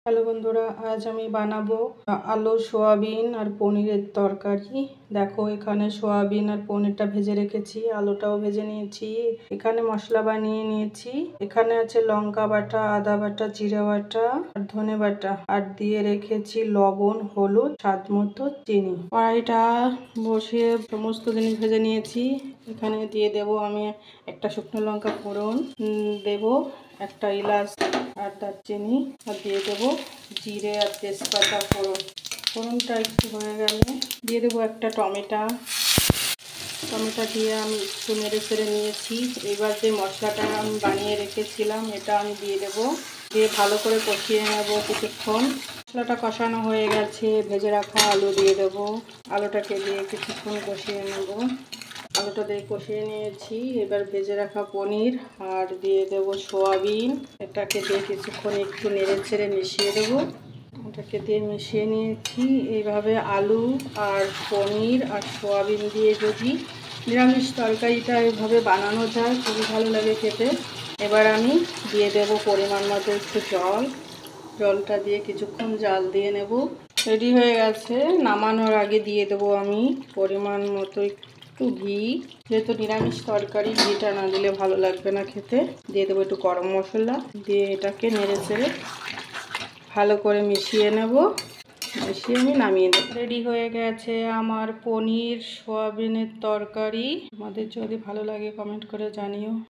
Hello বন্ধুরা, আজ আমি বানাবো আলু সোয়াবিন আর পনিরের তরকারি। দেখো, এখানে সোয়াবিন আর পনিরটা ভেজে রেখেছি, আলুটাও ভেজে নিয়েছি। এখানে মশলা বানিয়ে নিয়েছি। এখানে আছে লঙ্কা বাটা, আদা বাটা, জিরা বাটা আর ধনে বাটা, আর দিয়ে রেখেছি লবণ, হলুদ, স্বাদ মতো চিনি। কড়াইটা বসিয়ে সমস্ত জিনিস ভেজে নিয়েছি। এখানে দিয়ে দেব আমি একটা শুকনো লঙ্কা ফোড়ন দেব, একটা এলাচ আর দারচিনি, আর দিয়ে দেবো জিরে আর তেজপাতা ফোড়ন। ফোড়নটা একটু হয়ে গেলে দিয়ে দেবো একটা টমেটো দিয়ে আমি একটু নেড়ে চেড়ে নিয়েছি। এবার যে মশলাটা আমি বানিয়ে রেখেছিলাম এটা আমি দিয়ে দেবো, দিয়ে ভালো করে কষিয়ে নেবো কিছুক্ষণ। মশলাটা কষানো হয়ে গেছে, ভেজে রাখা আলু দিয়ে দেবো। আলুটাকে দিয়ে কিছুক্ষণ কষিয়ে নেব। আলুটা দিয়ে কষিয়ে নিয়েছি। এবার ভেজে রাখা পনির আর দিয়ে দেবো সোয়াবিন। এটাকে দিয়ে কিছুক্ষণ একটু নেড়ে ছেড়ে মিশিয়ে দেবো। এটাকে দিয়ে মিশিয়ে নিয়েছি। এইভাবে আলু আর পনির আর সোয়াবিন দিয়ে যদি নিরামিষ তরকারিটা এইভাবে বানানো যায়, খুবই ভালো লাগে খেতে। এবার আমি দিয়ে দেবো পরিমাণ মতো একটু জলটা দিয়ে কিছুক্ষণ জাল দিয়ে নেব। রেডি হয়ে গেছে। নামানোর আগে দিয়ে দেবো আমি পরিমাণ মতো একটু ঘি। যেহেতু নিরামিষ তরকারি, ঘিটা না দিলে ভালো লাগবে না খেতে। দিয়ে দেবো একটু গরম মশলা, দিয়ে এটাকে নেড়ে চেড়ে ভালো করে মিশিয়ে নেব। মিশিয়ে আমি নামিয়ে নেব। রেডি হয়ে গেছে আমার পনির সোয়াবিনের তরকারি। আমাদের যদি ভালো লাগে কমেন্ট করে জানিও।